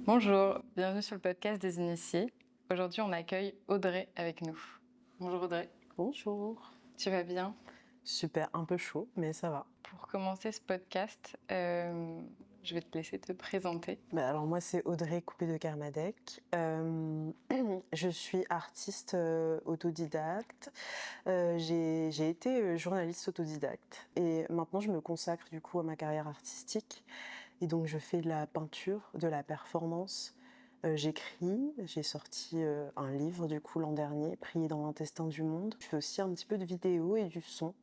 Bonjour, bienvenue sur le podcast des initiés. Aujourd'hui, on accueille Audrey avec nous. Bonjour Audrey. Bonjour. Tu vas bien? Super, un peu chaud, mais ça va. Pour commencer ce podcast, je vais te laisser te présenter. Alors moi, c'est Audrey Coupé de Kermadec. Je suis artiste autodidacte. J'ai été journaliste autodidacte et maintenant je me consacre du coup à ma carrière artistique. Et donc je fais de la peinture, de la performance. J'écris, j'ai sorti un livre du coup l'an dernier, Prier dans l'intestin du monde. Je fais aussi un petit peu de vidéo et du son.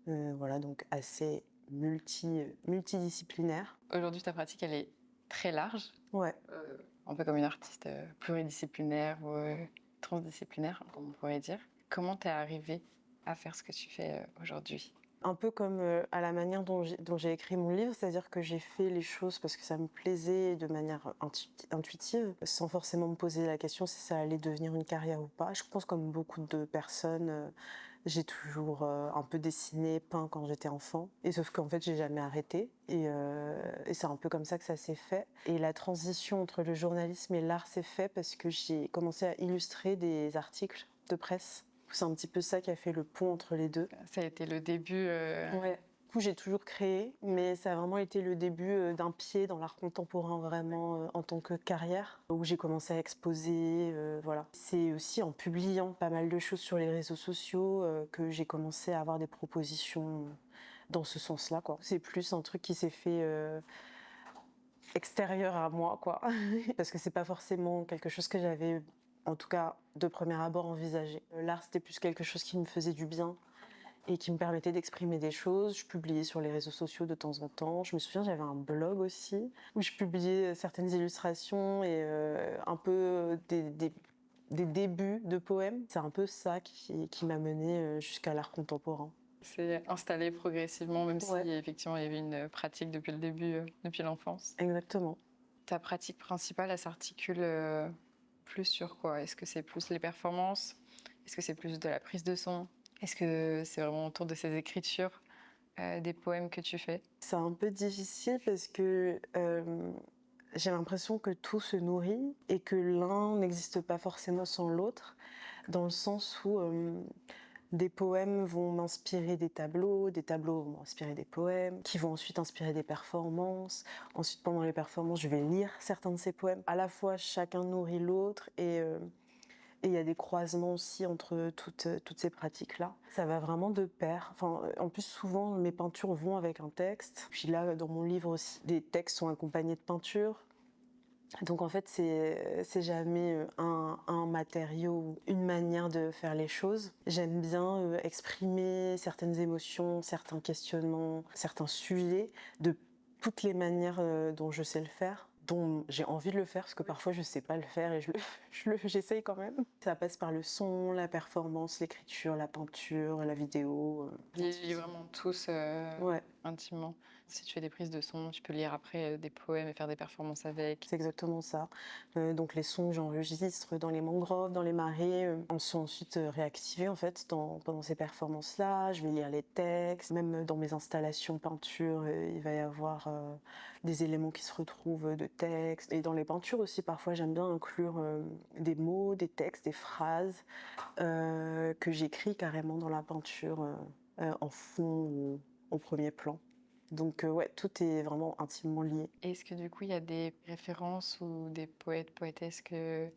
Voilà, donc assez multidisciplinaire. Aujourd'hui, ta pratique, elle est très large, Ouais. un peu comme une artiste pluridisciplinaire ou transdisciplinaire, comme on pourrait dire. Comment t'es arrivée à faire ce que tu fais aujourd'hui? Un peu comme à la manière dont j'ai écrit mon livre, c'est-à-dire que j'ai fait les choses parce que ça me plaisait de manière intuitive, sans forcément me poser la question si ça allait devenir une carrière ou pas. Je pense comme beaucoup de personnes, j'ai toujours un peu dessiné, peint quand j'étais enfant, et sauf qu'en fait j'ai jamais arrêté, et c'est un peu comme ça que ça s'est fait. Et la transition entre le journalisme et l'art s'est fait parce que j'ai commencé à illustrer des articles de presse. C'est un petit peu ça qui a fait le pont entre les deux. Ça a été le début. Ouais. Du coup, j'ai toujours créé, mais ça a vraiment été le début d'un pied dans l'art contemporain vraiment en tant que carrière, où j'ai commencé à exposer, voilà. C'est aussi en publiant pas mal de choses sur les réseaux sociaux que j'ai commencé à avoir des propositions dans ce sens-là, quoi. C'est plus un truc qui s'est fait extérieur à moi, quoi. Parce que c'est pas forcément quelque chose que j'avais, en tout cas, de premier abord envisagé. L'art, c'était plus quelque chose qui me faisait du bien et qui me permettait d'exprimer des choses. Je publiais sur les réseaux sociaux de temps en temps. Je me souviens, j'avais un blog aussi où je publiais certaines illustrations et un peu des débuts de poèmes. C'est un peu ça qui m'a menée jusqu'à l'art contemporain. C'est installé progressivement, même si Ouais, effectivement il y avait une pratique depuis le début, depuis l'enfance. exactement. Ta pratique principale, elle s'articule plus sur quoi? Est-ce que c'est plus les performances? Est-ce que c'est plus de la prise de son? Est-ce que c'est vraiment autour de ces écritures, des poèmes que tu fais? C'est un peu difficile parce que j'ai l'impression que tout se nourrit et que l'un n'existe pas forcément sans l'autre, dans le sens où des poèmes vont m'inspirer des tableaux vont m'inspirer des poèmes, qui vont ensuite inspirer des performances. Ensuite, pendant les performances, je vais lire certains de ces poèmes. À la fois, chacun nourrit l'autre et il y a des croisements aussi entre toutes ces pratiques-là. Ça va vraiment de pair. Enfin, en plus, souvent, mes peintures vont avec un texte. Puis là, dans mon livre aussi, les textes sont accompagnés de peintures. Donc en fait, c'est jamais un matériau ou une manière de faire les choses. J'aime bien exprimer certaines émotions, certains questionnements, certains sujets de toutes les manières dont je sais le faire, dont j'ai envie de le faire, parce que parfois je sais pas le faire et j'essaye quand même. Ça passe par le son, la performance, l'écriture, la peinture, la vidéo. Ils lisent vraiment tous Ouais, intimement. Si tu fais des prises de son, tu peux lire après des poèmes et faire des performances avec. c'est exactement ça. Donc les sons que j'enregistre dans les mangroves, dans les marais, en sont ensuite réactivés en fait pendant ces performances-là. Je vais lire les textes, même dans mes installations peinture, il va y avoir des éléments qui se retrouvent de textes. Et dans les peintures aussi, parfois j'aime bien inclure des mots, des textes, des phrases que j'écris carrément dans la peinture en fond ou au premier plan. Donc ouais, tout est vraiment intimement lié. Est-ce que du coup, il y a des références ou des poètes, poétesses que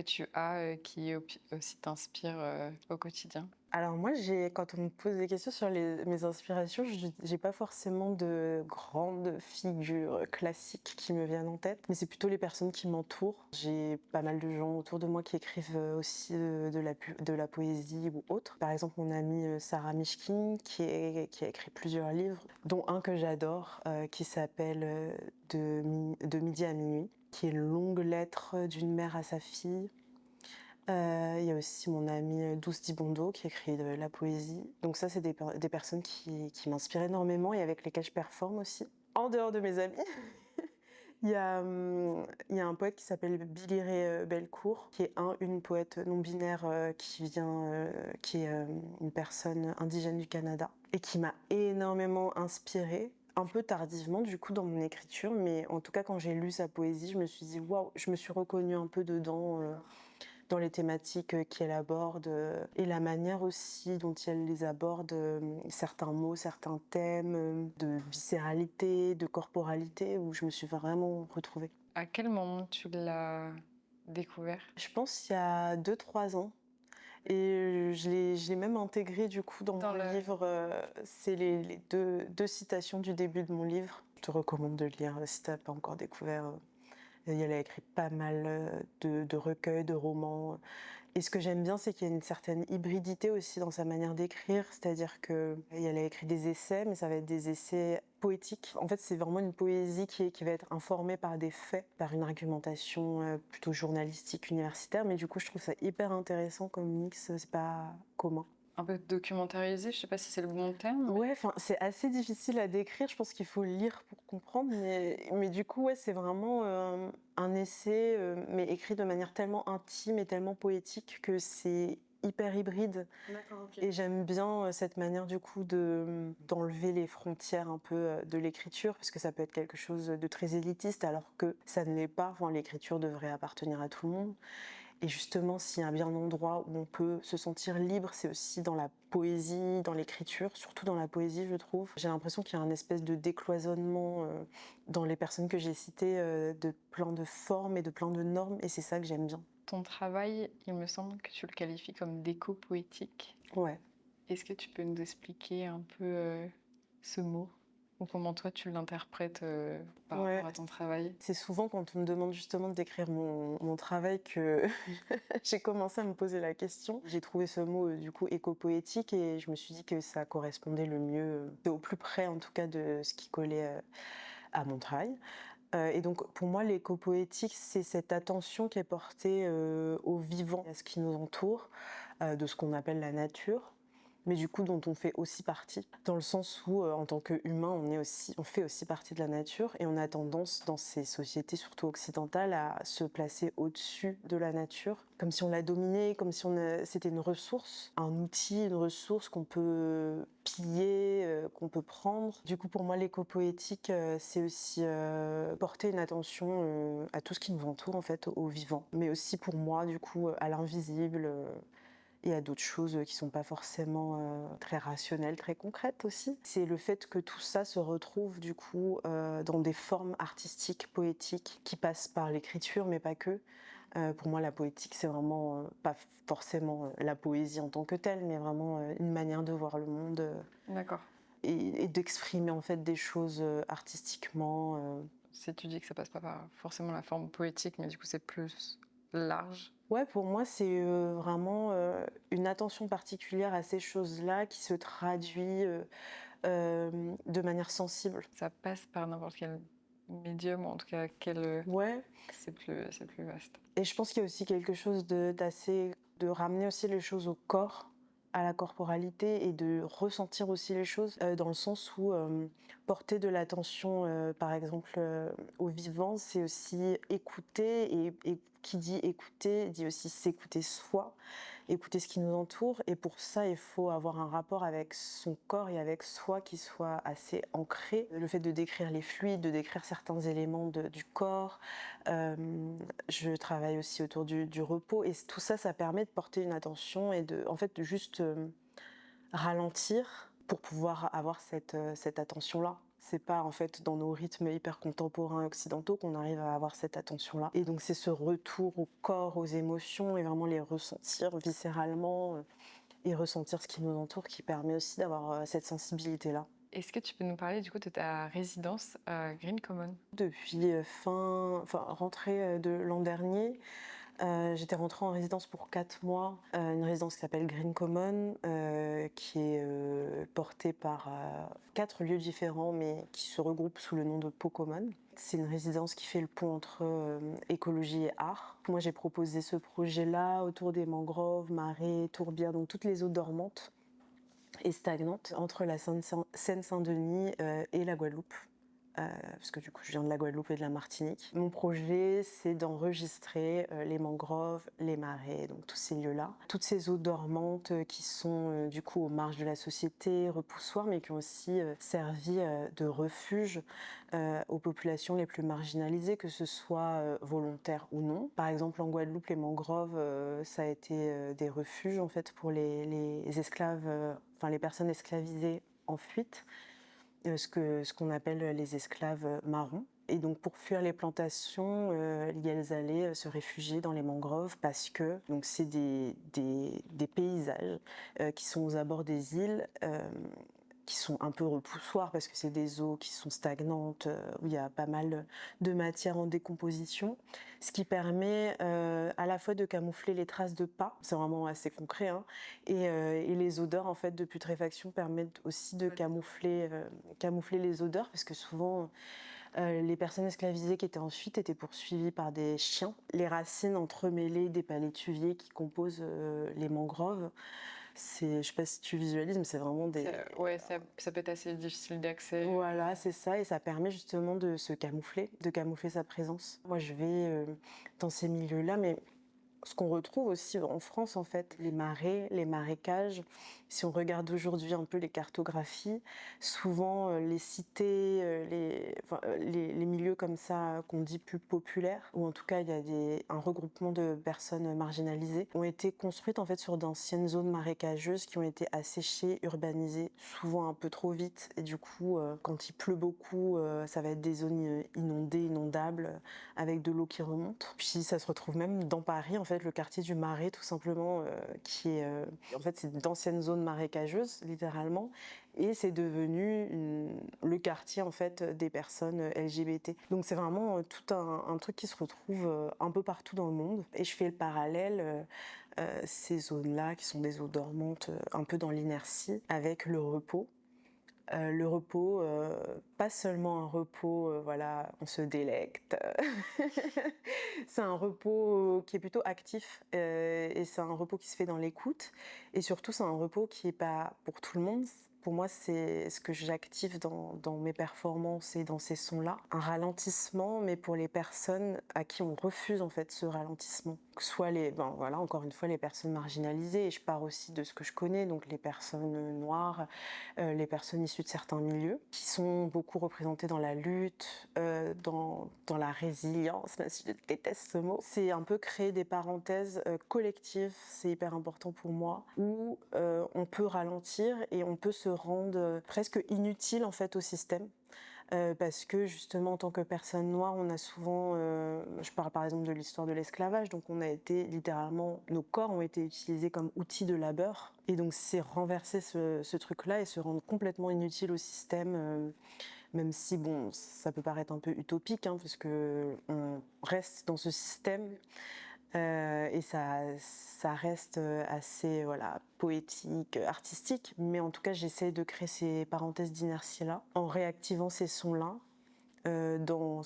tu as qui aussi t'inspirent au quotidien? Alors moi, quand on me pose des questions sur mes inspirations, j'ai pas forcément de grandes figures classiques qui me viennent en tête, mais c'est plutôt les personnes qui m'entourent. J'ai pas mal de gens autour de moi qui écrivent aussi de la poésie ou autre. Par exemple, mon amie Sarah Mishkin, qui a écrit plusieurs livres, dont un que j'adore, qui s'appelle de midi à minuit, qui est une longue lettre d'une mère à sa fille. Il y a aussi mon ami Douce Dibondo qui écrit de la poésie. Donc ça, c'est des personnes qui m'inspirent énormément et avec lesquelles je performe aussi. En dehors de mes amis, il y a un poète qui s'appelle Billy Ray Belcourt, qui est une poète non-binaire qui est une personne indigène du Canada et qui m'a énormément inspirée un peu tardivement du coup dans mon écriture, mais en tout cas quand j'ai lu sa poésie, je me suis dit waouh, je me suis reconnue un peu dedans, dans les thématiques qu'elle aborde et la manière aussi dont elle les aborde, certains mots, certains thèmes de viscéralité, de corporalité, où je me suis vraiment retrouvée. À quel moment tu l'as découvert? Je pense il y a 2-3 ans. Et je l'ai même intégré du coup dans Dans mon le... livre. C'est les deux citations du début de mon livre. Je te recommande de le lire si tu n'as pas encore découvert. Elle a écrit pas mal de recueils, de romans. Et ce que j'aime bien, c'est qu'il y a une certaine hybridité aussi dans sa manière d'écrire. C'est-à-dire qu'elle a écrit des essais, mais ça va être des essais poétiques. En fait, c'est vraiment une poésie qui va être informée par des faits, par une argumentation plutôt journalistique, universitaire. Mais du coup, je trouve ça hyper intéressant comme mix. C'est pas commun. Un peu documentarisé, je sais pas si c'est le bon terme. Ouais, enfin, c'est assez difficile à décrire. Je pense qu'il faut le lire pour comprendre. Mais du coup, ouais, c'est vraiment un essai, mais écrit de manière tellement intime et tellement poétique que c'est hyper hybride. D'accord, ok. Et j'aime bien cette manière du coup d'enlever les frontières un peu de l'écriture, parce que ça peut être quelque chose de très élitiste, alors que ça ne l'est pas. Enfin, l'écriture devrait appartenir à tout le monde. Et justement, s'il y a bien un endroit où on peut se sentir libre, c'est aussi dans la poésie, dans l'écriture, surtout dans la poésie, je trouve. J'ai l'impression qu'il y a un espèce de décloisonnement dans les personnes que j'ai citées, de plein de formes et de plein de normes, et c'est ça que j'aime bien. Ton travail, il me semble que tu le qualifies comme déco-poétique. Ouais. Est-ce que tu peux nous expliquer un peu ce mot? Ou comment toi tu l'interprètes par Ouais. rapport à ton travail? C'est souvent quand on me demande justement de décrire mon travail que j'ai commencé à me poser la question. J'ai trouvé ce mot du coup éco-poétique et je me suis dit que ça correspondait le mieux, au plus près en tout cas de ce qui collait à mon travail. Et donc pour moi l'éco-poétique c'est cette attention qui est portée au vivant, à ce qui nous entoure, de ce qu'on appelle la nature, mais du coup dont on fait aussi partie, dans le sens où en tant qu'humain on fait aussi partie de la nature et on a tendance dans ces sociétés surtout occidentales à se placer au-dessus de la nature, comme si on la dominait, comme si c'était une ressource, un outil, une ressource qu'on peut piller, qu'on peut prendre. Du coup pour moi l'éco-poétique c'est aussi porter une attention à tout ce qui nous entoure en fait, au vivant, mais aussi pour moi du coup à l'invisible, et à d'autres choses qui sont pas forcément très rationnelles, très concrètes aussi. C'est le fait que tout ça se retrouve du coup dans des formes artistiques, poétiques, qui passent par l'écriture, mais pas que. Pour moi, la poétique, c'est vraiment pas forcément la poésie en tant que telle, mais vraiment une manière de voir le monde D'accord. et d'exprimer en fait des choses artistiquement. Si tu dis que ça passe pas par forcément la forme poétique, mais du coup c'est plus large. Ouais, pour moi, c'est vraiment une attention particulière à ces choses-là qui se traduit de manière sensible. Ça passe par n'importe quel médium, ou en tout cas quel... Ouais, c'est plus vaste. et je pense qu'il y a aussi quelque chose de ramener aussi les choses au corps, à la corporalité et de ressentir aussi les choses dans le sens où porter de l'attention, par exemple, au vivant, c'est aussi écouter et qui dit écouter dit aussi s'écouter soi, écouter ce qui nous entoure. Et pour ça, il faut avoir un rapport avec son corps et avec soi qui soit assez ancré. Le fait de décrire les fluides, de décrire certains éléments du corps. Je travaille aussi autour du repos et tout ça, ça permet de porter une attention et en fait, de juste ralentir pour pouvoir avoir cette attention-là. C'est pas en fait dans nos rythmes hyper contemporains occidentaux qu'on arrive à avoir cette attention-là. Et donc c'est ce retour au corps, aux émotions et vraiment les ressentir viscéralement et ressentir ce qui nous entoure qui permet aussi d'avoir cette sensibilité-là. Est-ce que tu peux nous parler du coup de ta résidence à Green Common? Depuis rentrée de l'an dernier, j'étais rentrée en résidence pour 4 mois, une résidence qui s'appelle Green Common, qui est portée par 4 lieux différents, mais qui se regroupent sous le nom de Pau Common. C'est une résidence qui fait le pont entre écologie et art. Moi, j'ai proposé ce projet-là autour des mangroves, marais, tourbières, donc toutes les eaux dormantes et stagnantes entre la Seine-Saint-Denis et la Guadeloupe. parce que du coup je viens de la Guadeloupe et de la Martinique. Mon projet, c'est d'enregistrer les mangroves, les marais, donc tous ces lieux-là. Toutes ces eaux dormantes qui sont du coup aux marges de la société, repoussoirs, mais qui ont aussi servi de refuge aux populations les plus marginalisées, que ce soit volontaire ou non. Par exemple, en Guadeloupe, les mangroves, ça a été des refuges en fait pour les esclaves, enfin les personnes esclavisées en fuite, ce qu'on appelle les esclaves marrons. Et donc pour fuir les plantations, elles allaient se réfugier dans les mangroves parce que donc c'est des paysages qui sont aux abords des îles, qui sont un peu repoussoirs parce que c'est des eaux qui sont stagnantes, où il y a pas mal de matière en décomposition, ce qui permet à la fois de camoufler les traces de pas, c'est vraiment assez concret, hein, et les odeurs en fait de putréfaction permettent aussi de camoufler les odeurs, parce que souvent les personnes esclavisées qui étaient en fuite étaient poursuivies par des chiens. Les racines entremêlées des palétuviers qui composent les mangroves, je sais pas si tu visualises, mais c'est vraiment des... Ouais, ça peut être assez difficile d'accès. Voilà, c'est ça, et ça permet justement de se camoufler, de camoufler sa présence. Moi, je vais dans ces milieux-là, mais ce qu'on retrouve aussi en France, en fait, les marais, les marécages. Si on regarde aujourd'hui un peu les cartographies, souvent les cités, les milieux comme ça qu'on dit plus populaires, ou en tout cas il y a un regroupement de personnes marginalisées, ont été construites en fait sur d'anciennes zones marécageuses qui ont été asséchées, urbanisées, souvent un peu trop vite. Et du coup, quand il pleut beaucoup, ça va être des zones inondées, inondables, avec de l'eau qui remonte. Puis ça se retrouve même dans Paris, en fait, le quartier du Marais, tout simplement, qui est... en fait, c'est d'anciennes zones marécageuses, littéralement, et c'est devenu le quartier, en fait, des personnes LGBT. Donc c'est vraiment tout un truc qui se retrouve un peu partout dans le monde. Et je fais le parallèle, ces zones-là, qui sont des eaux dormantes, un peu dans l'inertie, avec le repos. Le repos, pas seulement un repos, voilà, on se délecte. C'est un repos qui est plutôt actif, et c'est un repos qui se fait dans l'écoute. Et surtout, c'est un repos qui n'est pas pour tout le monde. Pour moi, c'est ce que j'active dans mes performances et dans ces sons-là. Un ralentissement, mais pour les personnes à qui on refuse en fait ce ralentissement. Soit voilà, encore une fois, les personnes marginalisées. Et je pars aussi de ce que je connais, donc les personnes noires, les personnes issues de certains milieux, qui sont beaucoup représentées dans la lutte, dans la résilience, même si je déteste ce mot. C'est un peu créer des parenthèses collectives, c'est hyper important pour moi, où on peut ralentir et on peut se rendre presque inutile en fait au système. Parce que justement en tant que personne noire, on a souvent, je parle par exemple de l'histoire de l'esclavage, donc on a été littéralement, nos corps ont été utilisés comme outils de labeur, et donc c'est renverser ce truc-là et se rendre complètement inutile au système, même si bon, ça peut paraître un peu utopique, hein, parce que on reste dans ce système. Et ça reste assez voilà, poétique, artistique, mais en tout cas j'essaie de créer ces parenthèses d'inertie-là en réactivant ces sons-là dans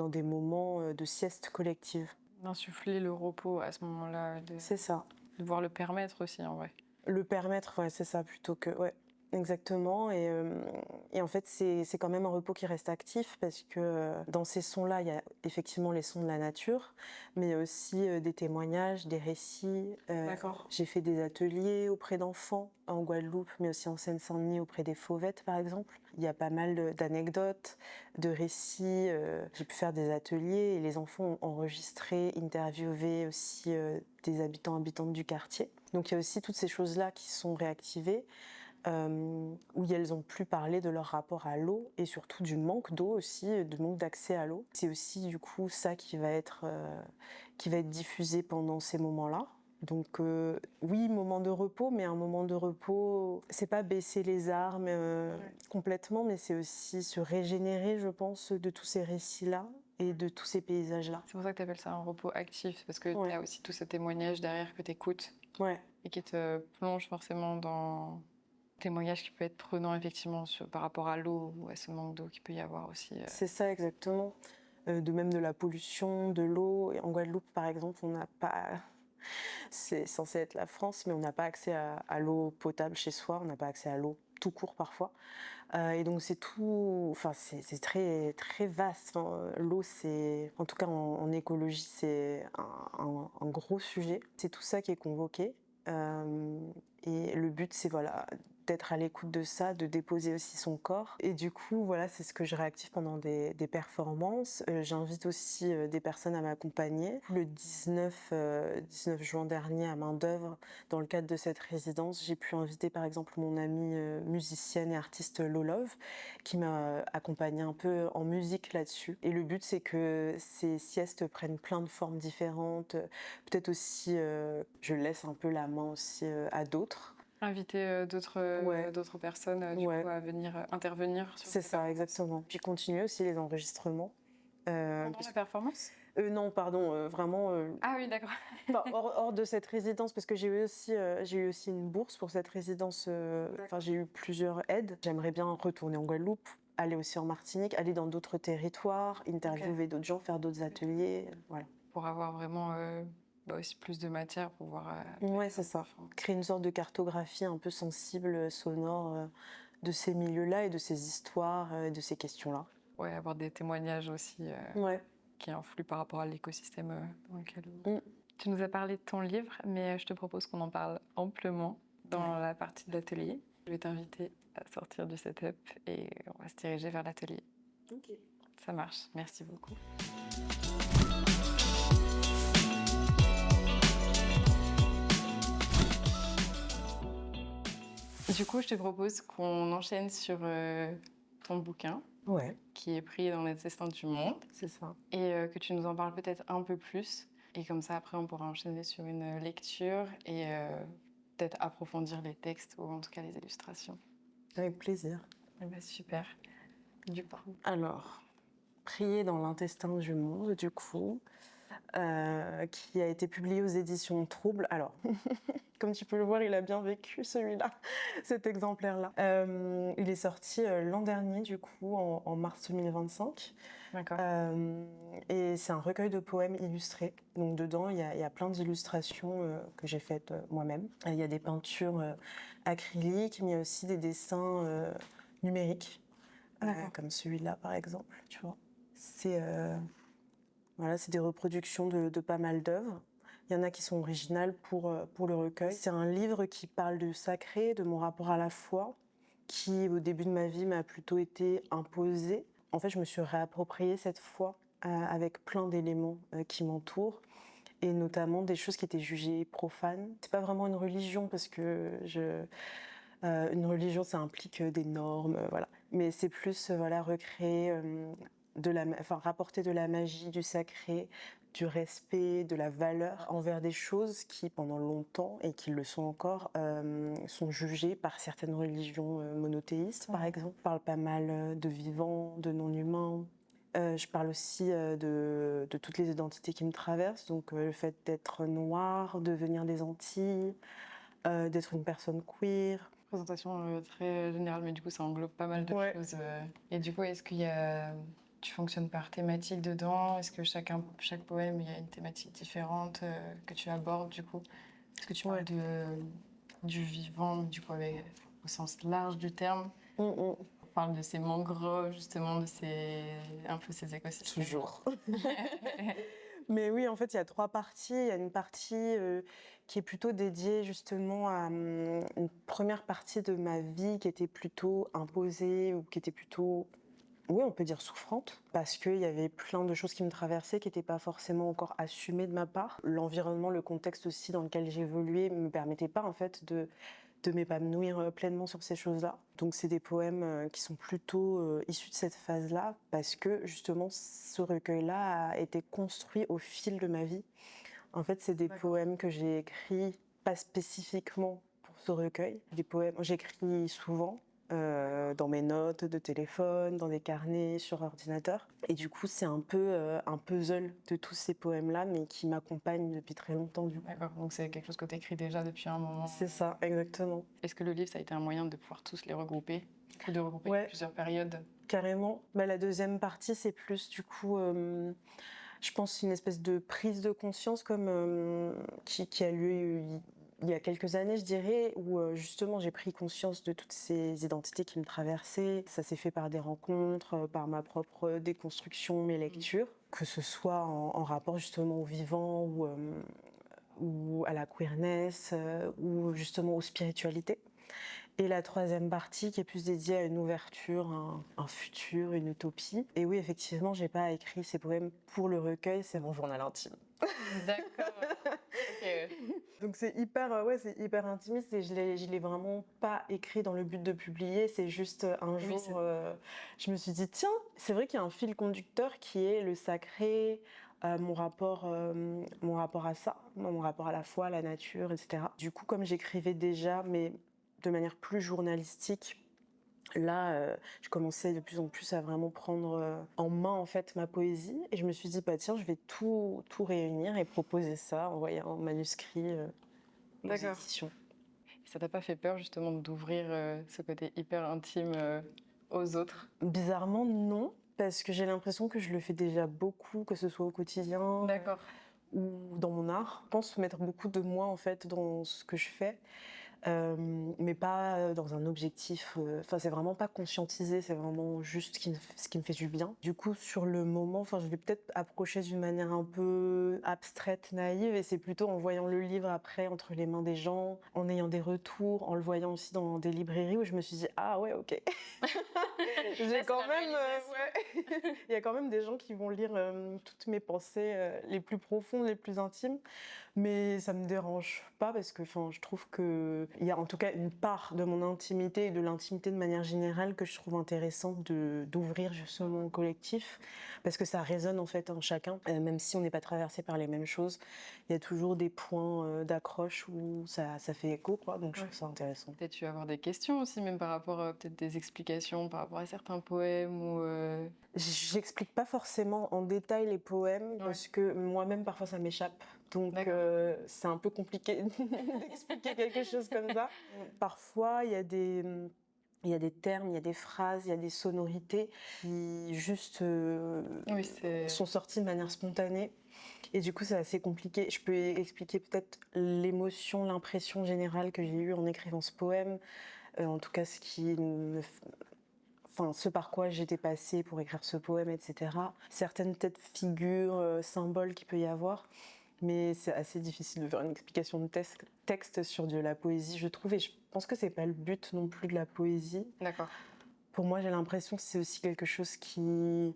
des moments de sieste collective. D'insuffler le repos à ce moment-là, C'est ça. de devoir le permettre aussi en vrai. Le permettre, ouais, c'est ça, plutôt que... Ouais. Exactement, et en fait c'est quand même un repos qui reste actif, parce que dans ces sons-là il y a effectivement les sons de la nature, mais il y a aussi des témoignages, des récits. D'accord. J'ai fait des ateliers auprès d'enfants en Guadeloupe, mais aussi en Seine-Saint-Denis auprès des Fauvettes par exemple. Il y a pas mal d'anecdotes, de récits. J'ai pu faire des ateliers et les enfants ont enregistré, interviewé aussi des habitantes du quartier. Donc il y a aussi toutes ces choses-là qui sont réactivées. Où elles ont pu parler de leur rapport à l'eau et surtout du manque d'eau aussi, du manque d'accès à l'eau. C'est aussi du coup ça qui va être diffusé pendant ces moments-là. Donc oui, moment de repos, mais un moment de repos, c'est pas baisser les armes complètement, mais c'est aussi se régénérer, je pense, de tous ces récits-là et de tous ces paysages-là. C'est pour ça que tu appelles ça un repos actif, parce que tu Ouais. as aussi tout ce témoignage derrière que tu écoutes Ouais. et qui te plonge forcément dans un témoignage qui peut être prenant effectivement par rapport à l'eau ou à ce manque d'eau qu'il peut y avoir aussi. C'est ça exactement. De même de la pollution, de l'eau. Et en Guadeloupe, par exemple, on n'a pas... C'est censé être la France, mais on n'a pas accès à l'eau potable chez soi, on n'a pas accès à l'eau. tout court parfois. Et donc c'est tout, enfin c'est très très vaste. Enfin, l'eau, c'est, en tout cas en écologie, c'est un gros sujet. C'est tout ça qui est convoqué. Et le but, c'est voilà, d'être à l'écoute de ça, de déposer aussi son corps. Et du coup, voilà, c'est ce que je réactive pendant des performances. J'invite aussi des personnes à m'accompagner. Le 19 juin dernier, à main d'œuvre, dans le cadre de cette résidence, j'ai pu inviter par exemple mon amie musicienne et artiste Lolove, qui m'a accompagnée un peu en musique là-dessus. Et le but, c'est que ces siestes prennent plein de formes différentes. Peut-être aussi, je laisse un peu la main aussi à d'autres. Inviter Ouais. d'autres personnes du Ouais. coup à venir intervenir sur C'est ces ça, performances. exactement. Puis continuer aussi les enregistrements. Pendant la performance? Non, pardon, vraiment Ah oui, d'accord. enfin, hors de cette résidence, parce que j'ai eu aussi une bourse pour cette résidence. Enfin, j'ai eu plusieurs aides. J'aimerais bien retourner en Guadeloupe, aller aussi en Martinique, aller dans d'autres territoires, interviewer d'autres gens, faire d'autres ateliers. Voilà. Pour avoir vraiment aussi plus de matière pour pouvoir. Ouais, c'est ça. Créer une sorte de cartographie un peu sensible, sonore, de ces milieux-là et de ces histoires et de ces questions-là. Ouais, avoir des témoignages aussi Ouais. qui influent par rapport à l'écosystème dans lequel. Mm. Tu nous as parlé de ton livre, mais je te propose qu'on en parle amplement dans la partie de l'atelier. Je vais t'inviter à sortir du setup et on va se diriger vers l'atelier. Ok. Ça marche, merci beaucoup. Du coup, je te propose qu'on enchaîne sur ton bouquin, Ouais, qui est pris dans les destins du monde, c'est ça. et que tu nous en parles peut-être un peu plus. Et comme ça, après, on pourra enchaîner sur une lecture et peut-être approfondir les textes ou en tout cas les illustrations. Avec plaisir. Eh ben, super. Du coup, Alors, Prier dans l'intestin du monde, du coup, qui a été publié aux éditions Trouble. Alors, comme tu peux le voir, il a bien vécu celui-là, cet exemplaire-là. Il est sorti l'an dernier, du coup, en mars 2025. d'accord. Et c'est un recueil de poèmes illustrés. Donc dedans, il y a plein d'illustrations que j'ai faites moi-même. Il y a des peintures acryliques, mais il y a aussi des dessins numériques, comme celui-là par exemple. Tu vois, c'est voilà, c'est des reproductions de pas mal d'œuvres. Il y en a qui sont originales pour le recueil. C'est un livre qui parle de sacré, de mon rapport à la foi, qui au début de ma vie m'a plutôt été imposé. En fait, je me suis réappropriée cette foi avec plein d'éléments qui m'entourent et notamment des choses qui étaient jugées profanes. C'est pas vraiment une religion parce que une religion, ça implique des normes, voilà. Mais c'est plus voilà, recréer rapporter de la magie, du sacré, du respect, de la valeur envers des choses qui, pendant longtemps, et qui le sont encore, sont jugées par certaines religions monothéistes, par exemple. Je parle pas mal de vivants, de non-humains. Je parle aussi de toutes les identités qui me traversent, donc le fait d'être noire, de venir des Antilles, d'être une personne queer. Présentation très générale, mais du coup, ça englobe pas mal de Ouais. choses. Et du coup, est-ce qu'il y a... Tu fonctionnes par thématique dedans? Est-ce que chaque poème, il y a une thématique différente que tu abordes, du coup? Est-ce que tu parles du vivant, du coup, au sens large du terme? On parle de ces mangroves, justement, un peu ces écosystèmes. Toujours. Mais oui, en fait, il y a 3 parties. Il y a une partie qui est plutôt dédiée justement à une première partie de ma vie qui était plutôt imposée ou qui était plutôt, oui, on peut dire souffrante, parce qu'il y avait plein de choses qui me traversaient qui n'étaient pas forcément encore assumées de ma part. L'environnement, le contexte aussi dans lequel j'évoluais ne me permettait pas en fait de m'épanouir pleinement sur ces choses-là. Donc c'est des poèmes qui sont plutôt issus de cette phase-là, parce que justement ce recueil-là a été construit au fil de ma vie. En fait, c'est des poèmes que j'ai écrits pas spécifiquement pour ce recueil. Des poèmes, j'écris souvent dans mes notes de téléphone, dans des carnets, sur ordinateur. Et du coup, c'est un peu un puzzle de tous ces poèmes-là, mais qui m'accompagnent depuis très longtemps. Du coup. D'accord, donc c'est quelque chose que tu écris déjà depuis un moment. C'est ça, exactement. Est-ce que le livre, ça a été un moyen de pouvoir tous les regrouper? Ou de regrouper plusieurs périodes? Carrément. Bah, la deuxième partie, c'est plus du coup, je pense, une espèce de prise de conscience comme qui a lieu il y a quelques années, je dirais, où justement j'ai pris conscience de toutes ces identités qui me traversaient. Ça s'est fait par des rencontres, par ma propre déconstruction, mes lectures, que ce soit en rapport justement au vivant ou à la queerness, ou justement aux spiritualités. Et la troisième partie qui est plus dédiée à une ouverture, un futur, une utopie. Et oui, effectivement, j'ai pas écrit ces poèmes pour le recueil, c'est mon journal intime. D'accord. Ok. Donc c'est hyper intimiste et je l'ai vraiment pas écrit dans le but de publier. C'est juste un Oui, jour, je me suis dit tiens, c'est vrai qu'il y a un fil conducteur qui est le sacré, mon rapport à ça, mon rapport à la foi, à la nature, etc. Du coup, comme j'écrivais déjà, mais de manière plus journalistique, là, je commençais de plus en plus à vraiment prendre en main en fait ma poésie et je me suis dit bah tiens, je vais tout réunir et proposer ça, envoyer un manuscrit aux D'accord. éditions. Ça t'a pas fait peur justement d'ouvrir ce côté hyper intime aux autres? Bizarrement, non, parce que j'ai l'impression que je le fais déjà beaucoup, que ce soit au quotidien D'accord. ou dans mon art. Je pense mettre beaucoup de moi en fait dans ce que je fais. Mais pas dans un objectif. Enfin, c'est vraiment pas conscientisé, c'est vraiment juste ce qui me fait du bien. Du coup, sur le moment, enfin, je l'ai peut-être approché d'une manière un peu abstraite, naïve, et c'est plutôt en voyant le livre après entre les mains des gens, en ayant des retours, en le voyant aussi dans des librairies où je me suis dit ah ouais, ok. J'ai quand même, ouais. Il y a quand même des gens qui vont lire toutes mes pensées les plus profondes, les plus intimes. Mais ça me dérange pas parce que je trouve qu'il y a en tout cas une part de mon intimité et de l'intimité de manière générale que je trouve intéressante d'ouvrir justement au collectif parce que ça résonne en fait en chacun, même si on n'est pas traversé par les mêmes choses, il y a toujours des points d'accroche où ça fait écho quoi, donc je trouve ça intéressant. Peut-être tu vas avoir des questions aussi, même par rapport à peut-être des explications par rapport à certains poèmes ou. J'explique pas forcément en détail les poèmes parce que moi-même parfois ça m'échappe. Donc c'est un peu compliqué d'expliquer quelque chose comme ça. Parfois il y a des termes, il y a des phrases, il y a des sonorités qui juste sont sorties de manière spontanée. Et du coup c'est assez compliqué. Je peux expliquer peut-être l'émotion, l'impression générale que j'ai eue en écrivant ce poème. En tout cas ce par quoi j'étais passée pour écrire ce poème, etc. Certaines peut-être figures, symboles qu'il peut y avoir, mais c'est assez difficile de faire une explication de texte sur de la poésie, je trouve, et je pense que c'est pas le but non plus de la poésie. D'accord. Pour moi, j'ai l'impression que c'est aussi quelque chose qui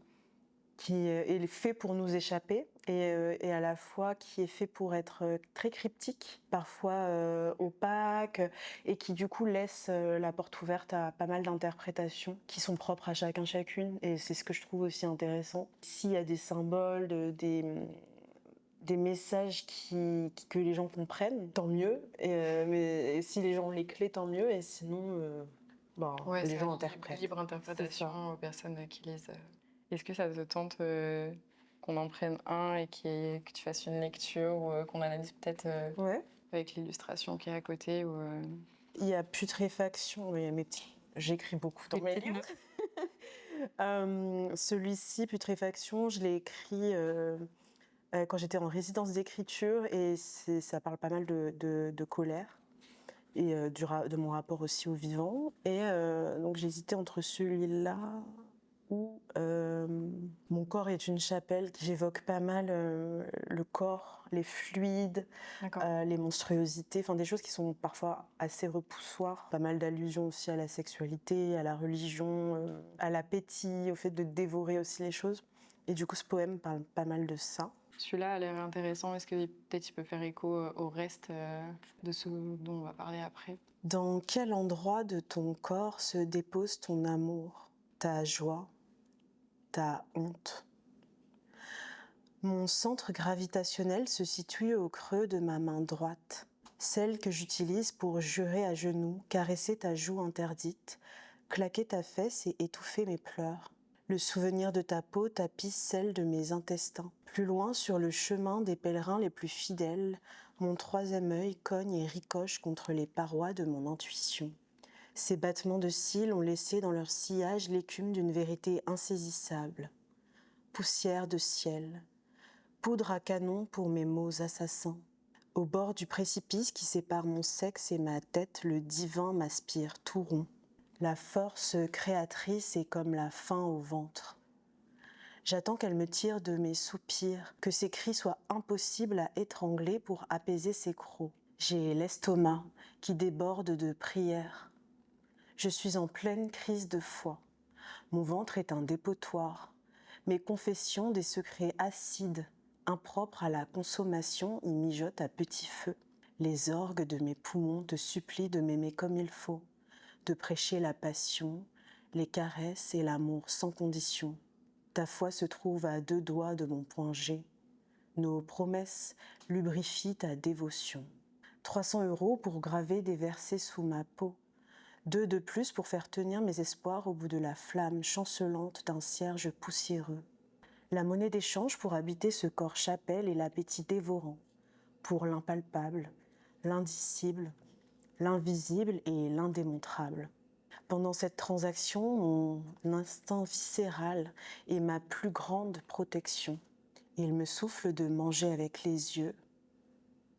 est fait pour nous échapper et à la fois qui est fait pour être très cryptique, parfois opaque, et qui du coup laisse la porte ouverte à pas mal d'interprétations qui sont propres à chacun, chacune, et c'est ce que je trouve aussi intéressant. S'il y a des symboles, des messages que les gens comprennent, tant mieux, mais si les gens ont les clés, tant mieux, et sinon, les gens interprètent. Libre interprétation aux personnes qui lisent. Est-ce que ça te tente qu'on en prenne un et que tu fasses une lecture ou qu'on analyse peut-être avec l'illustration qui est à côté ou, Il y a Putréfaction, j'écris beaucoup dans mes livres. Celui-ci, Putréfaction, je l'ai écrit quand j'étais en résidence d'écriture et ça parle pas mal de colère et de mon rapport aussi au vivant. Et donc j'hésitais entre celui-là ou Mon corps est une chapelle, qui j'évoque pas mal le corps, les fluides, les monstruosités, enfin des choses qui sont parfois assez repoussoires. Pas mal d'allusions aussi à la sexualité, à la religion, à l'appétit, au fait de dévorer aussi les choses. Et du coup, ce poème parle pas mal de ça. Celui-là a l'air intéressant. Est-ce que peut-être il peut faire écho au reste de ce dont on va parler après? Dans quel endroit de ton corps se dépose ton amour, ta joie, ta honte? Mon centre gravitationnel se situe au creux de ma main droite, celle que j'utilise pour jurer à genoux, caresser ta joue interdite, claquer ta fesse et étouffer mes pleurs. Le souvenir de ta peau tapisse celle de mes intestins. Plus loin, sur le chemin des pèlerins les plus fidèles, mon troisième œil cogne et ricoche contre les parois de mon intuition. Ces battements de cils ont laissé dans leur sillage l'écume d'une vérité insaisissable. Poussière de ciel, poudre à canon pour mes mots assassins. Au bord du précipice qui sépare mon sexe et ma tête, le divin m'aspire tout rond. La force créatrice est comme la faim au ventre. J'attends qu'elle me tire de mes soupirs, que ses cris soient impossibles à étrangler pour apaiser ses crocs. J'ai l'estomac qui déborde de prières. Je suis en pleine crise de foi. Mon ventre est un dépotoir. Mes confessions des secrets acides, impropres à la consommation, y mijotent à petit feu. Les orgues de mes poumons te supplient de m'aimer comme il faut, de prêcher la passion, les caresses et l'amour sans condition. Ta foi se trouve à 2 doigts de mon point G. Nos promesses lubrifient ta dévotion. 300 € pour graver des versets sous ma peau. 2 de plus pour faire tenir mes espoirs au bout de la flamme chancelante d'un cierge poussiéreux. La monnaie d'échange pour habiter ce corps chapelle et l'appétit dévorant, pour l'impalpable, l'indicible, l'invisible et l'indémontrable. Pendant cette transaction, mon instinct viscéral est ma plus grande protection. Il me souffle de manger avec les yeux,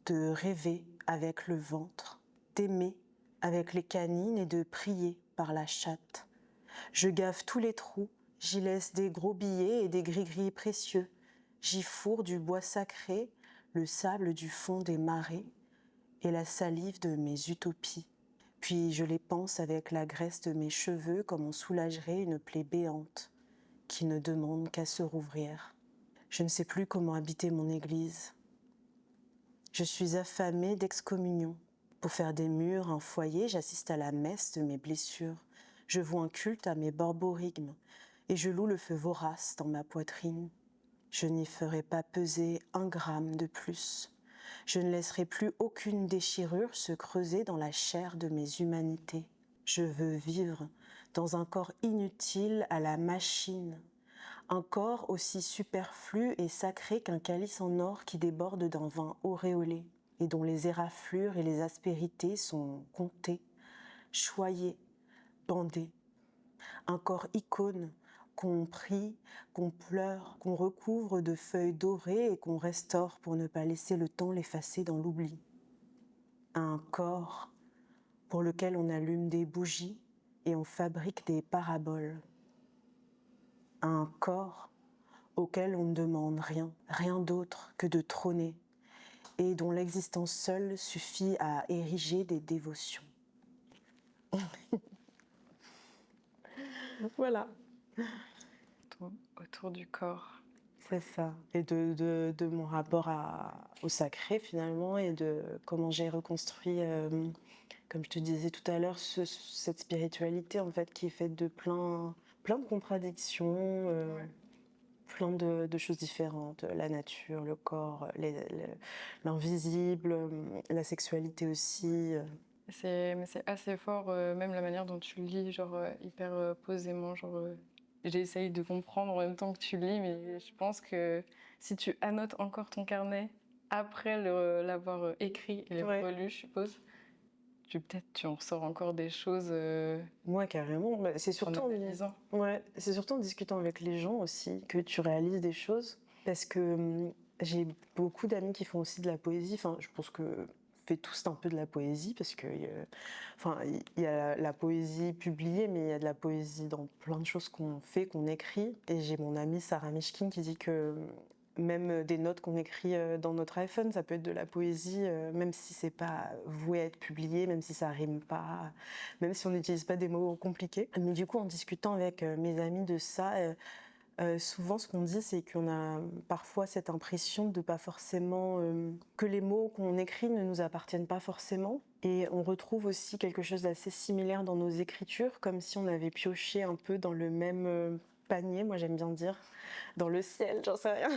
de rêver avec le ventre, d'aimer avec les canines et de prier par la chatte. Je gave tous les trous, j'y laisse des gros billets et des gris-gris précieux. J'y fourre du bois sacré, le sable du fond des marais et la salive de mes utopies. Puis je les panse avec la graisse de mes cheveux comme on soulagerait une plaie béante qui ne demande qu'à se rouvrir. Je ne sais plus comment habiter mon église. Je suis affamée d'excommunion. Pour faire des murs un foyer, j'assiste à la messe de mes blessures. Je voue un culte à mes borborigmes et je loue le feu vorace dans ma poitrine. Je n'y ferai pas peser 1 gramme de plus. Je ne laisserai plus aucune déchirure se creuser dans la chair de mes humanités. Je veux vivre dans un corps inutile à la machine, un corps aussi superflu et sacré qu'un calice en or qui déborde d'un vin auréolé et dont les éraflures et les aspérités sont comptées, choyées, bandées. Un corps icône qu'on prie, qu'on pleure, qu'on recouvre de feuilles dorées et qu'on restaure pour ne pas laisser le temps l'effacer dans l'oubli. Un corps pour lequel on allume des bougies et on fabrique des paraboles. Un corps auquel on ne demande rien, rien d'autre que de trôner et dont l'existence seule suffit à ériger des dévotions. Voilà. Autour du corps. C'est ça. Et de mon rapport au sacré finalement et de comment j'ai reconstruit, comme je te disais tout à l'heure, cette spiritualité en fait qui est faite de plein de contradictions, Ouais. plein de choses différentes. La nature, le corps, l'invisible, la sexualité aussi. Mais c'est assez fort, même la manière dont tu le lis, genre hyper posément. Genre, j'essaye de comprendre en même temps que tu lis, mais je pense que si tu annotes encore ton carnet après l'avoir écrit et Ouais. relu, je suppose, peut-être tu en ressors encore des choses Moi, carrément. Bah, c'est en surtout analysant. c'est surtout en discutant avec les gens aussi que tu réalises des choses. Parce que j'ai beaucoup d'amis qui font aussi de la poésie. Enfin, je pense que on fait tous un peu de la poésie parce que, enfin, il y a la poésie publiée, mais il y a de la poésie dans plein de choses qu'on fait, qu'on écrit. Et j'ai mon amie Sarah Mishkin qui dit que même des notes qu'on écrit dans notre iPhone, ça peut être de la poésie, même si c'est pas voué à être publié, même si ça rime pas, même si on n'utilise pas des mots compliqués. Mais du coup, en discutant avec mes amis de ça, souvent ce qu'on dit, c'est qu'on a parfois cette impression de pas forcément que les mots qu'on écrit ne nous appartiennent pas forcément. Et on retrouve aussi quelque chose d'assez similaire dans nos écritures, comme si on avait pioché un peu dans le même panier, moi j'aime bien dire, dans le ciel, j'en sais rien.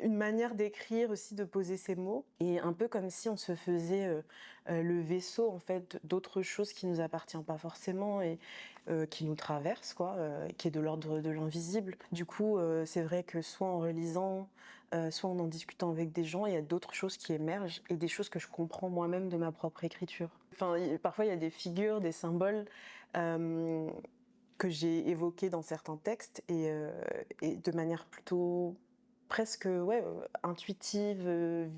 Une manière d'écrire aussi, de poser ses mots, et un peu comme si on se faisait le vaisseau en fait d'autres choses qui nous appartiennent pas forcément et qui nous traversent, quoi, qui est de l'ordre de l'invisible. Du coup, c'est vrai que soit en relisant, soit en discutant avec des gens, il y a d'autres choses qui émergent et des choses que je comprends moi-même de ma propre écriture. Enfin, parfois il y a des figures, des symboles que j'ai évoqués dans certains textes et de manière plutôt presque intuitive,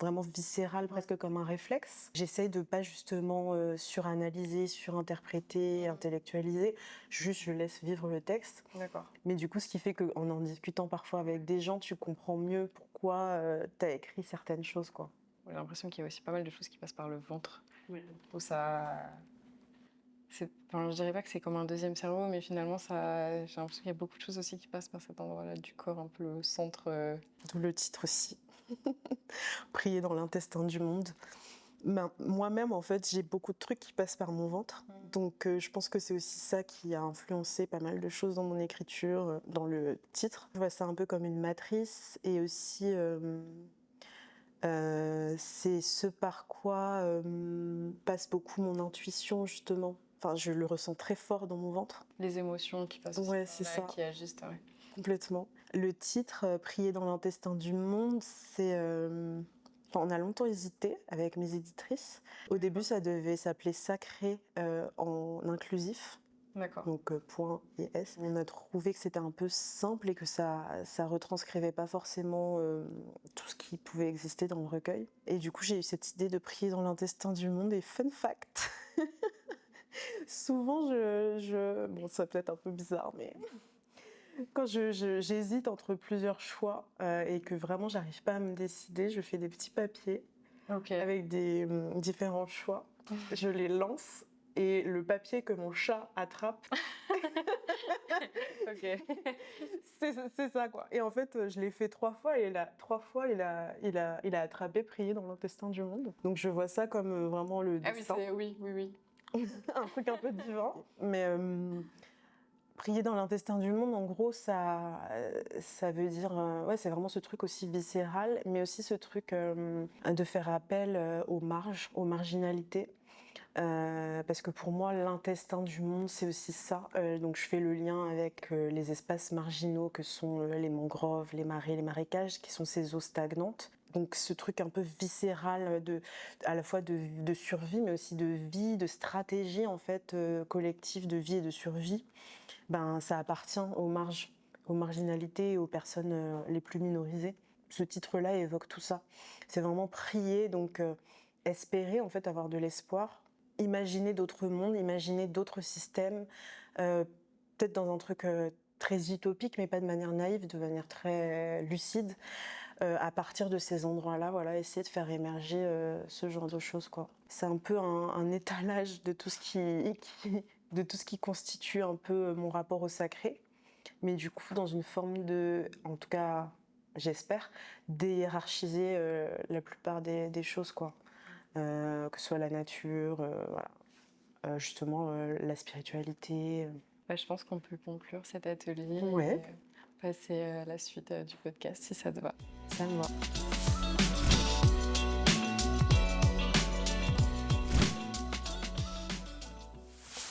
vraiment viscérale, presque comme un réflexe. J'essaye de pas justement suranalyser, surinterpréter, intellectualiser. Juste, je laisse vivre le texte. D'accord. Mais du coup, ce qui fait qu'en en discutant parfois avec des gens, tu comprends mieux pourquoi tu as écrit certaines choses, quoi. J'ai l'impression qu'il y a aussi pas mal de choses qui passent par le ventre. Oui. Où ça... Enfin, je dirais pas que c'est comme un deuxième cerveau, mais finalement, j'ai l'impression qu'il y a beaucoup de choses aussi qui passent par cet endroit-là du corps, un peu le centre. D'où le titre aussi. Prier dans l'intestin du monde. Ben, moi-même, en fait, j'ai beaucoup de trucs qui passent par mon ventre. Donc, je pense que c'est aussi ça qui a influencé pas mal de choses dans mon écriture, dans le titre. Je vois ça un peu comme une matrice et aussi, c'est ce par quoi passe beaucoup mon intuition, justement. Enfin, je le ressens très fort dans mon ventre. Les émotions qui passent aussi Ouais, par c'est là, ça. qui agissent. Ouais. Complètement. Le titre, Prier dans l'intestin du monde, c'est... on a longtemps hésité avec mes éditrices. Au début, ça devait s'appeler Sacré en inclusif, D'accord. donc point .is. On a trouvé que c'était un peu simple et que ça retranscrivait pas forcément tout ce qui pouvait exister dans le recueil. Et du coup, j'ai eu cette idée de prier dans l'intestin du monde. Et fun fact, souvent, bon, ça peut être un peu bizarre, mais quand j'hésite entre plusieurs choix et que vraiment j'arrive pas à me décider, je fais des petits papiers avec des différents choix. Je les lance et le papier que mon chat attrape, Ok. c'est ça quoi. Et en fait, je l'ai fait 3 fois et il a attrapé Prier dans l'intestin du monde. Donc je vois ça comme vraiment le Ah oui, dessin, oui. un truc un peu divin. Mais Prier dans l'intestin du monde, en gros, ça veut dire, c'est vraiment ce truc aussi viscéral, mais aussi ce truc de faire appel aux marges, aux marginalités. Parce que pour moi, l'intestin du monde, c'est aussi ça. Donc je fais le lien avec les espaces marginaux que sont les mangroves, les marais, les marécages, qui sont ces eaux stagnantes. Donc ce truc un peu viscéral, à la fois de survie, mais aussi de vie, de stratégie en fait collective de vie et de survie. Ben, ça appartient aux marges, aux marginalités et aux personnes les plus minorisées. Ce titre-là évoque tout ça. C'est vraiment prier, donc espérer, en fait, avoir de l'espoir, imaginer d'autres mondes, imaginer d'autres systèmes, peut-être dans un truc très utopique, mais pas de manière naïve, de manière très lucide. À partir de ces endroits-là, voilà, essayer de faire émerger ce genre de choses, quoi. C'est un peu un étalage de tout ce de tout ce qui constitue un peu mon rapport au sacré, mais du coup dans une forme de, en tout cas, j'espère, déhiérarchiser la plupart des choses, quoi. Que ce soit la nature, voilà. Justement la spiritualité. Bah, je pense qu'on peut conclure cet atelier Ouais. et passer à la suite du podcast si ça te va. Ça me va.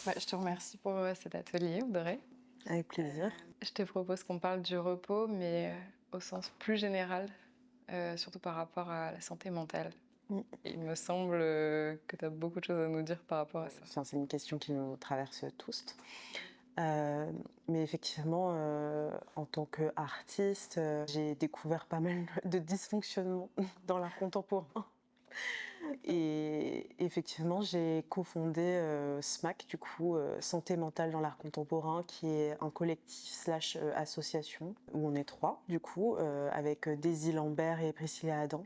Bah, je te remercie pour cet atelier, Audrey. Avec plaisir. Je te propose qu'on parle du repos, mais au sens plus général, surtout par rapport à la santé mentale. Il me semble que tu as beaucoup de choses à nous dire par rapport à ça. Enfin, c'est une question qui nous traverse tous. Mais effectivement, en tant qu'artiste, j'ai découvert pas mal de dysfonctionnements dans l'art contemporain. Et effectivement, j'ai cofondé SMAC, du coup, Santé mentale dans l'art contemporain, qui est un collectif / association, où on est 3, du coup, avec Daisy Lambert et Priscilla Adam.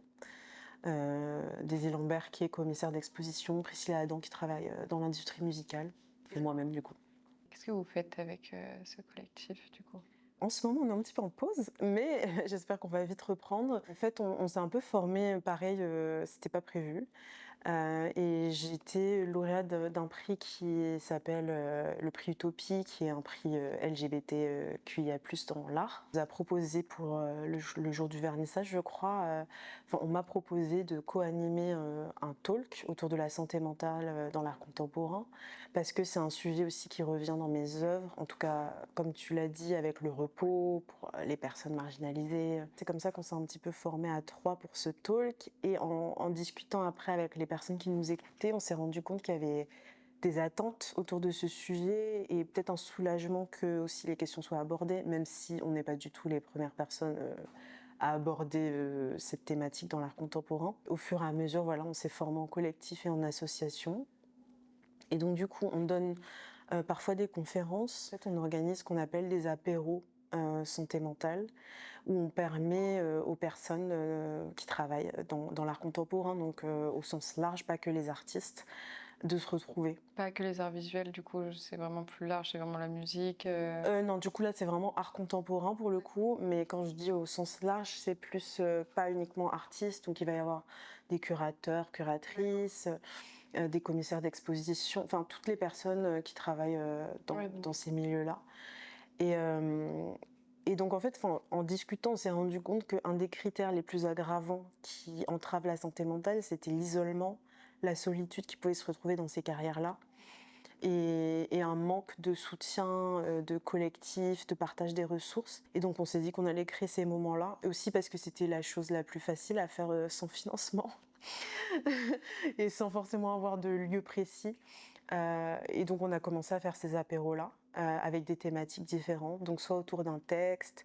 Daisy Lambert qui est commissaire d'exposition, Priscilla Adam qui travaille dans l'industrie musicale, et moi-même, du coup. Qu'est-ce que vous faites avec ce collectif, du coup? En ce moment, on est un petit peu en pause, mais j'espère qu'on va vite reprendre. En fait, on s'est un peu formé, pareil, c'était pas prévu. Et j'ai été lauréate d'un prix qui s'appelle le prix Utopie, qui est un prix LGBTQIA+ dans l'art. On nous a proposé pour le jour du vernissage, je crois, on m'a proposé de co-animer un talk autour de la santé mentale dans l'art contemporain, parce que c'est un sujet aussi qui revient dans mes œuvres, en tout cas, comme tu l'as dit, avec le repos, pour les personnes marginalisées. C'est comme ça qu'on s'est un petit peu formé à 3 pour ce talk, et en discutant après avec les personnes qui nous écoutaient, on s'est rendu compte qu'il y avait des attentes autour de ce sujet et peut-être un soulagement que aussi les questions soient abordées, même si on n'est pas du tout les premières personnes à aborder cette thématique dans l'art contemporain. Au fur et à mesure, voilà, on s'est formé en collectif et en association. Et donc du coup, on donne parfois des conférences. En fait, on organise ce qu'on appelle des apéros santé mentale, où on permet aux personnes qui travaillent dans l'art contemporain, donc au sens large, pas que les artistes, de se retrouver. Pas que les arts visuels, du coup, c'est vraiment plus large, c'est vraiment la musique. Non, du coup là c'est vraiment art contemporain pour le coup, mais quand je dis au sens large, c'est plus pas uniquement artistes, donc il va y avoir des curateurs, curatrices, des commissaires d'exposition, enfin toutes les personnes qui travaillent dans ces milieux-là. Et, euh, et donc en fait, en discutant, on s'est rendu compte qu'un des critères les plus aggravants qui entravent la santé mentale, c'était l'isolement, la solitude qui pouvait se retrouver dans ces carrières-là, et un manque de soutien, de collectif, de partage des ressources. Et donc on s'est dit qu'on allait créer ces moments-là, et aussi parce que c'était la chose la plus facile à faire sans financement et sans forcément avoir de lieu précis. Et donc on a commencé à faire ces apéros-là avec des thématiques différentes, donc soit autour d'un texte,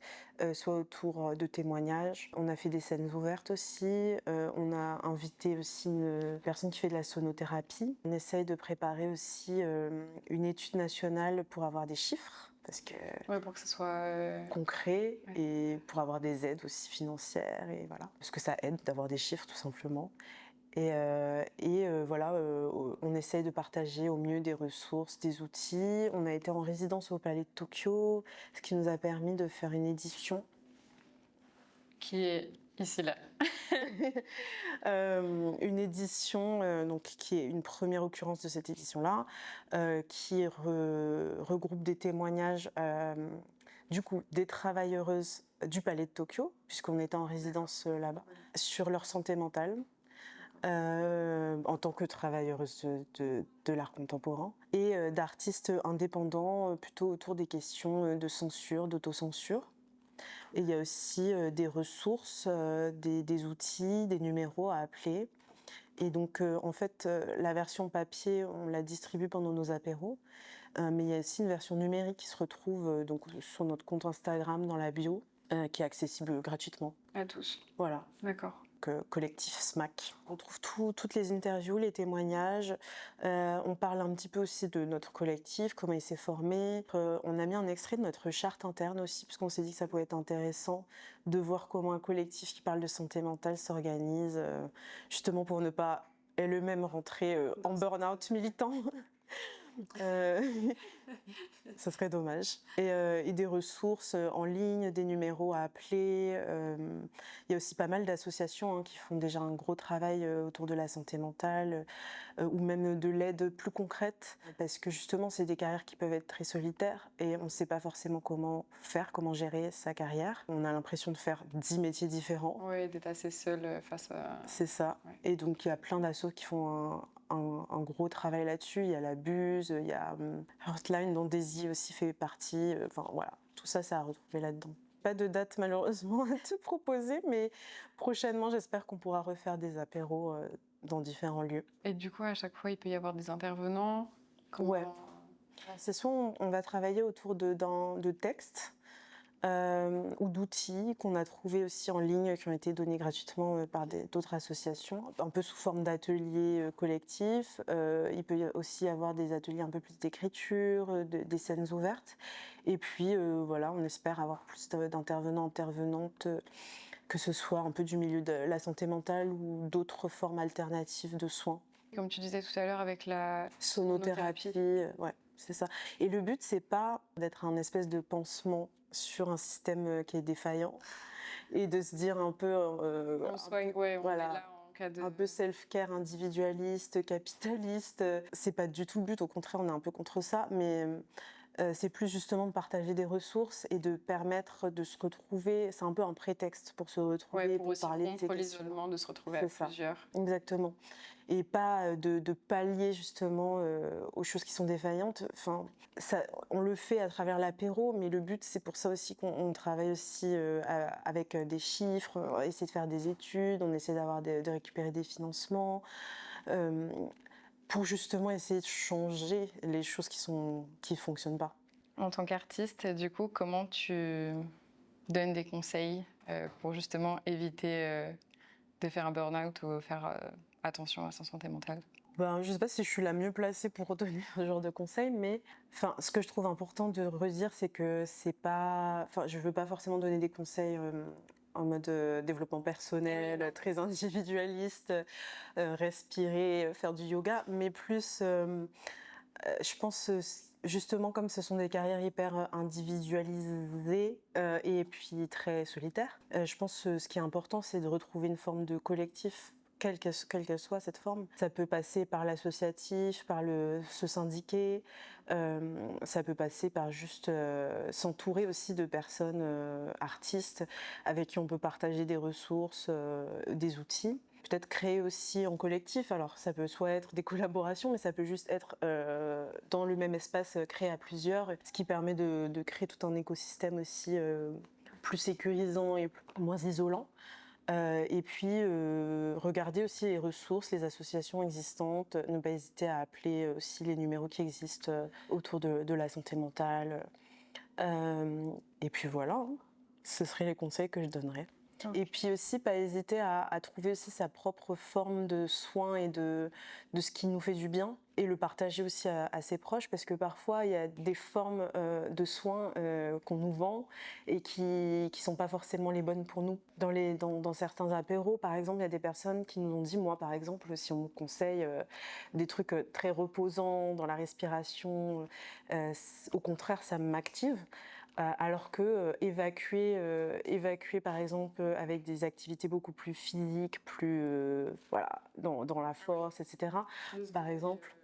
soit autour de témoignages. On a fait des scènes ouvertes aussi, on a invité aussi une personne qui fait de la sonothérapie. On essaye de préparer aussi une étude nationale pour avoir des chiffres, parce que pour que ce soit concret, ouais. et pour avoir des aides aussi financières, et voilà, parce que ça aide d'avoir des chiffres tout simplement. Voilà, on essaye de partager au mieux des ressources, des outils. On a été en résidence au Palais de Tokyo, ce qui nous a permis de faire une édition. Qui est ici, là. Une édition donc, qui est une première occurrence de cette édition-là, qui regroupe des témoignages du coup des travailleuses du Palais de Tokyo, puisqu'on était en résidence là-bas, sur leur santé mentale. En tant que travailleuse de l'art contemporain, et d'artistes indépendants plutôt autour des questions de censure, d'autocensure. Et il y a aussi des ressources, des outils, des numéros à appeler. Et donc en fait la version papier on la distribue pendant nos apéros, mais il y a aussi une version numérique qui se retrouve donc sur notre compte Instagram dans la bio, qui est accessible gratuitement. À tous. Voilà. D'accord. Collectif SMAC. On trouve toutes les interviews, les témoignages. On parle un petit peu aussi de notre collectif, comment il s'est formé. On a mis un extrait de notre charte interne aussi, parce qu'on s'est dit que ça pouvait être intéressant de voir comment un collectif qui parle de santé mentale s'organise, justement pour ne pas elle-même rentrer en burn-out militant. Ça serait dommage. Et des ressources en ligne, des numéros à appeler. Il y a aussi pas mal d'associations qui font déjà un gros travail autour de la santé mentale, ou même de l'aide plus concrète, parce que justement c'est des carrières qui peuvent être très solitaires et on ne sait pas forcément comment faire, comment gérer sa carrière. On a l'impression de faire 10 métiers différents. Oui, d'être assez seul face à... C'est ça. Ouais. Et donc il y a plein d'assos qui font un gros travail là-dessus. Il y a la Buse, il y a Heartline dont Daisy aussi fait partie. Enfin voilà, tout ça, ça a retrouvé là-dedans. Pas de date malheureusement à te proposer, mais prochainement j'espère qu'on pourra refaire des apéros dans différents lieux. Et du coup, à chaque fois, il peut y avoir des intervenants. Comment... Ouais. C'est soit on va travailler autour de textes, ou d'outils qu'on a trouvés aussi en ligne, qui ont été donnés gratuitement par d'autres associations, un peu sous forme d'ateliers collectifs. Il peut aussi y avoir des ateliers un peu plus d'écriture, des scènes ouvertes. Et puis voilà, on espère avoir plus d'intervenants, intervenantes, que ce soit un peu du milieu de la santé mentale ou d'autres formes alternatives de soins. Comme tu disais tout à l'heure avec la sonothérapie, ouais, c'est ça. Et le but, c'est pas d'être un espèce de pansement sur un système qui est défaillant et de se dire un peu, on soigne, ouais, on voilà, est là en cas de... un peu self-care individualiste, capitaliste. C'est pas du tout le but, au contraire, on est un peu contre ça, mais c'est plus justement de partager des ressources et de permettre de se retrouver. C'est un peu un prétexte pour se retrouver, ouais, pour aussi parler de ces rompre questions. l'isolement, de se retrouver à plusieurs. Exactement. Et pas de pallier justement aux choses qui sont défaillantes. Enfin, ça, on le fait à travers l'apéro, mais le but, c'est pour ça aussi qu'on travaille aussi avec des chiffres, on essaie de faire des études, on essaie de récupérer des financements, pour justement essayer de changer les choses qui fonctionnent pas. En tant qu'artiste, du coup, comment tu donnes des conseils pour justement éviter de faire un burn-out ou faire attention à sa santé mentale? Ben, je sais pas si je suis la mieux placée pour donner ce genre de conseils, mais enfin, ce que je trouve important de redire, c'est que c'est pas, enfin, je veux pas forcément donner des conseils en mode développement personnel, très individualiste, respirer, faire du yoga, mais plus, je pense justement comme ce sont des carrières hyper individualisées et puis très solitaires, je pense ce qui est important, c'est de retrouver une forme de collectif quelle qu'elle soit cette forme. Ça peut passer par l'associatif, par se syndiquer, ça peut passer par juste s'entourer aussi de personnes artistes avec qui on peut partager des ressources, des outils. Peut-être créer aussi en collectif, alors ça peut soit être des collaborations, mais ça peut juste être dans le même espace créé à plusieurs, ce qui permet de créer tout un écosystème aussi plus sécurisant et moins isolant. Et puis regarder aussi les ressources, les associations existantes, ne pas hésiter à appeler aussi les numéros qui existent autour de la santé mentale. Et puis voilà, hein. Ce seraient les conseils que je donnerais. Et puis aussi, pas hésiter à trouver aussi sa propre forme de soin et de ce qui nous fait du bien et le partager aussi à ses proches parce que parfois, il y a des formes de soins qu'on nous vend et qui sont pas forcément les bonnes pour nous. Dans certains apéros, par exemple, il y a des personnes qui nous ont dit, moi par exemple, si on me conseille des trucs très reposants dans la respiration, au contraire, ça m'active. Alors que évacuer par exemple avec des activités beaucoup plus physiques, plus voilà, dans la force, etc. Par exemple,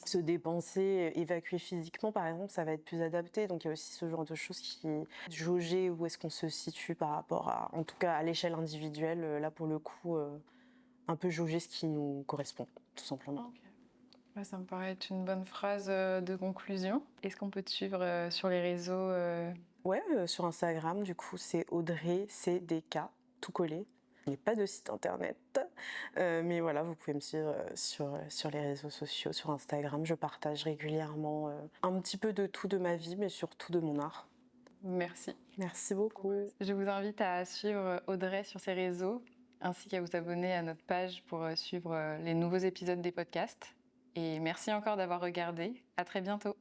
se dépenser, évacuer physiquement par exemple, ça va être plus adapté. Donc il y a aussi ce genre de choses qui jauger où est-ce qu'on se situe par rapport à, en tout cas à l'échelle individuelle, là pour le coup, un peu jauger ce qui nous correspond, tout simplement. Ok. Ouais, ça me paraît être une bonne phrase de conclusion. Est-ce qu'on peut te suivre sur les réseaux Ouais, sur Instagram, du coup, c'est Audrey CDK, tout collé. Il n'y a pas de site internet. Mais voilà, vous pouvez me suivre sur les réseaux sociaux, sur Instagram. Je partage régulièrement un petit peu de tout de ma vie, mais surtout de mon art. Merci. Merci beaucoup. Je vous invite à suivre Audrey sur ses réseaux, ainsi qu'à vous abonner à notre page pour suivre les nouveaux épisodes des podcasts. Et merci encore d'avoir regardé. À très bientôt.